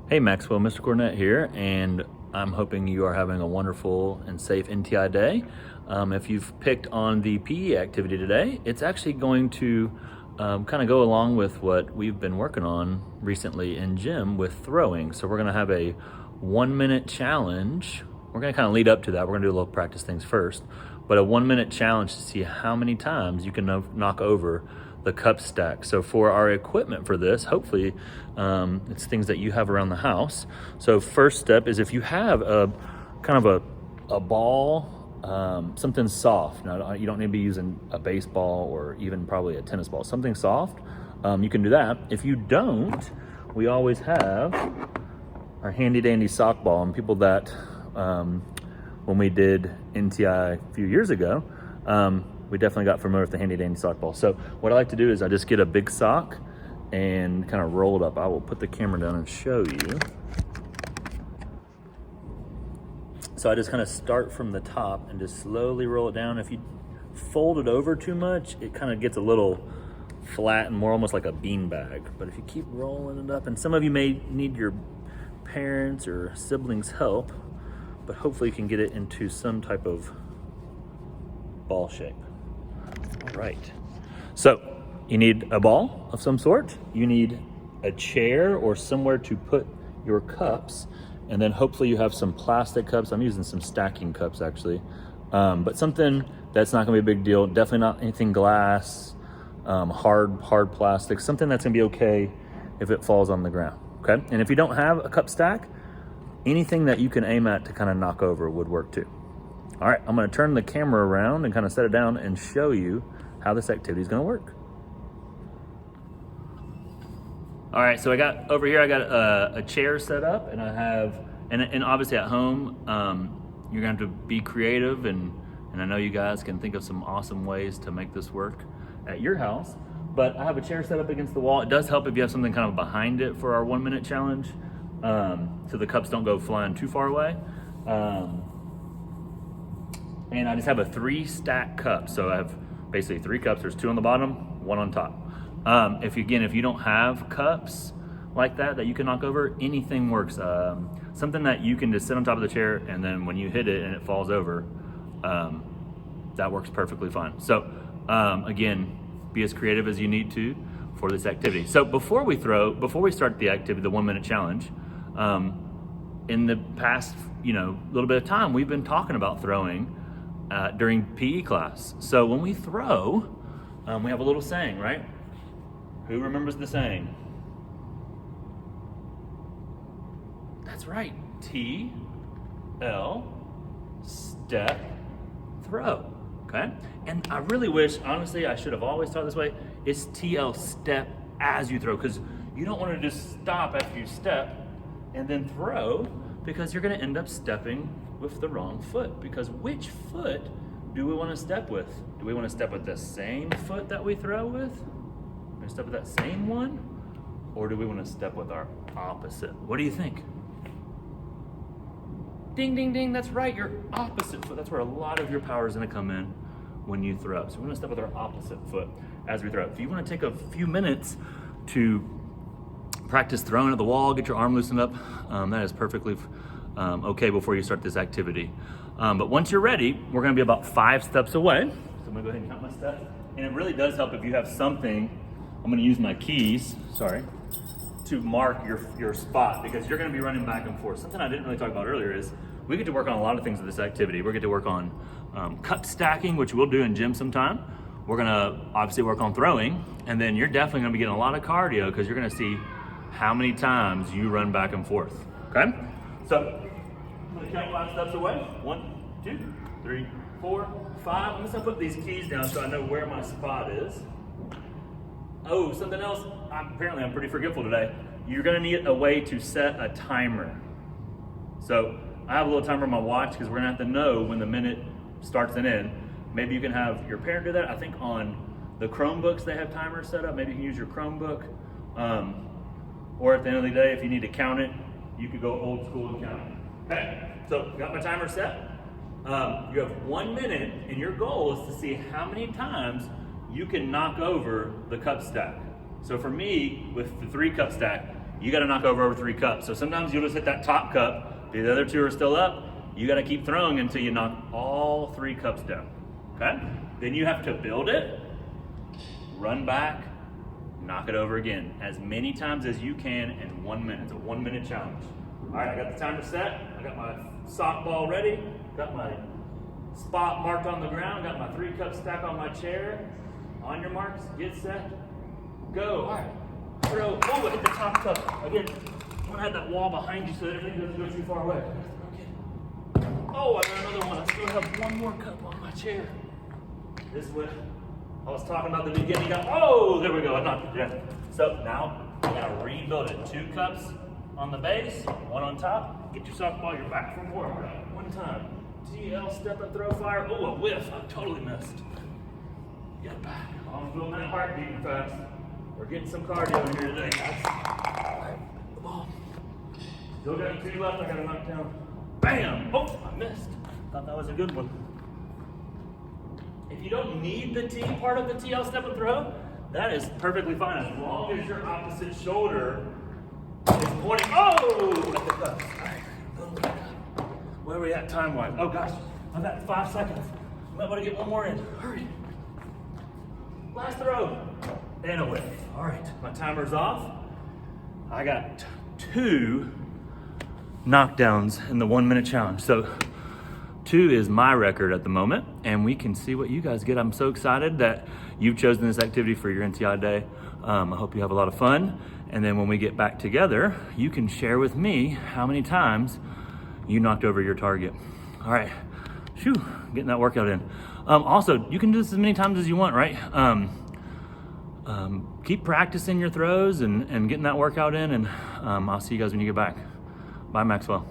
Hey Maxwell, Mr. Cornett here, and I'm hoping you are having a wonderful and safe NTI day. If you've picked on the PE activity today, it's actually going to kind of go along with what we've been working on recently in gym with throwing. So we're going to have a 1 minute challenge. We're going to kind of lead up to that. We're going to do a little practice things first, but a 1 minute challenge to see how many times you can knock over the cup stack. So for our equipment for this, hopefully it's things that you have around the house. So first step is if you have a kind of a ball, something soft. Now you don't need to be using a baseball or even probably a tennis ball, something soft. You can do that. If you don't, we always have our handy dandy sock ball, and people that when we did NTI a few years ago, we definitely got familiar with the handy dandy sock ball. So what I like to do is I just get a big sock and kind of roll it up. I will put the camera down and show you. So I just kind of start from the top and just slowly roll it down. If you fold it over too much, it kind of gets a little flat and more almost like a bean bag. But if you keep rolling it up, and some of you may need your parents or siblings' help, but hopefully you can get it into some type of ball shape. All right, so you need a ball of some sort. You need a chair or somewhere to put your cups, and then hopefully you have some plastic cups. I'm using some stacking cups actually, but something that's not gonna be a big deal. Definitely not anything glass, hard plastic, something that's gonna be okay if it falls on the ground, okay? And if you don't have a cup stack, anything that you can aim at to kind of knock over would work too. All right, I'm gonna turn the camera around and kind of set it down and show you how this activity is gonna work. All right, so I got over here, I got a chair set up, and I have, and obviously at home, you're gonna have to be creative, and I know you guys can think of some awesome ways to make this work at your house, but I have a chair set up against the wall. It does help if you have something kind of behind it for our 1 minute challenge, so the cups don't go flying too far away. And I just have a 3 stack cup. So I have basically 3 cups. There's 2 on the bottom, 1 on top. If you don't have cups like that you can knock over, anything works. Something that you can just sit on top of the chair, and then when you hit it and it falls over, that works perfectly fine. So again, be as creative as you need to for this activity. So before we start the activity, the 1 minute challenge, in the past, little bit of time, we've been talking about throwing during PE class. So when we throw, we have a little saying, right? Who remembers the saying? That's right, TL, step, throw, okay? And I really wish, honestly, I should have always taught this way. It's TL, step as you throw, because you don't want to just stop after you step and then throw, because you're gonna end up stepping with the wrong foot. Because which foot do we want to step with? Do we want to step with the same foot that we throw with? We're gonna step with that same one? Or do we want to step with our opposite? What do you think? Ding, ding, ding, that's right, your opposite foot. That's where a lot of your power is gonna come in when you throw. So we're gonna step with our opposite foot as we throw. If you wanna take a few minutes to practice throwing at the wall, get your arm loosened up, that is perfectly okay before you start this activity. But once you're ready, we're gonna be about 5 steps away. So I'm gonna go ahead and count my steps. And it really does help if you have something. I'm gonna use my keys, to mark your spot, because you're gonna be running back and forth. Something I didn't really talk about earlier is we get to work on a lot of things with this activity. We get to work on cup stacking, which we'll do in gym sometime. We're gonna obviously work on throwing, and then you're definitely gonna be getting a lot of cardio, because you're gonna see how many times you run back and forth, okay? So I'm gonna count 5 steps away. 1, 2, 3, 4, 5. I'm just gonna put these keys down so I know where my spot is. Oh, something else, apparently I'm pretty forgetful today. You're gonna need a way to set a timer. So I have a little timer on my watch, because we're gonna have to know when the minute starts and ends. Maybe you can have your parent do that. I think on the Chromebooks they have timers set up. Maybe you can use your Chromebook. Or at the end of the day, if you need to count it, you could go old school and count it. Okay, so got my timer set. You have 1 minute, and your goal is to see how many times you can knock over the cup stack. So for me, with the 3 cup stack, you gotta knock over 3 cups. So sometimes you'll just hit that top cup, the other 2 are still up, you gotta keep throwing until you knock all 3 cups down, okay? Then you have to build it, run back, knock it over again, as many times as you can in 1 minute. It's a 1 minute challenge. All right, I got the timer set, I got my softball ready, got my spot marked on the ground, got my 3 cup stack on my chair. On your marks, get set, go. All right, throw, oh, hit the top cup. Again, you wanna have that wall behind you so that everything doesn't go too far away. Oh, I got another one. I still have 1 more cup on my chair. This way. I was talking about the beginning. Oh, there we go. I knocked it down. So now I gotta rebuild it. 2 cups on the base, 1 on top. Get your softball. You're back for more. 1 time. TL step and throw fire. Oh, a whiff. I totally missed. Get it back. I'm feeling that heart beating fast. We're getting some cardio in here today, guys. All right, come on. Still got 2 left. I gotta knock down. Bam! Oh, I missed. Thought that was a good one. If you don't need the T part of the TL step and throw, that is perfectly fine as long as your opposite shoulder is pointing. Oh, at the cups. All right. Where are we at time-wise? Oh gosh, I've got 5 seconds. I'm about to get 1 more in. Hurry. Last throw. And a whiff. All right, my timer's off. I got 2 knockdowns in the 1 minute challenge. So 2 is my record at the moment, and we can see what you guys get. I'm so excited that you've chosen this activity for your NTI day. I hope you have a lot of fun. And then when we get back together, you can share with me how many times you knocked over your target. All right, phew, getting that workout in. Also, you can do this as many times as you want, right? Keep practicing your throws and getting that workout in, and I'll see you guys when you get back. Bye, Maxwell.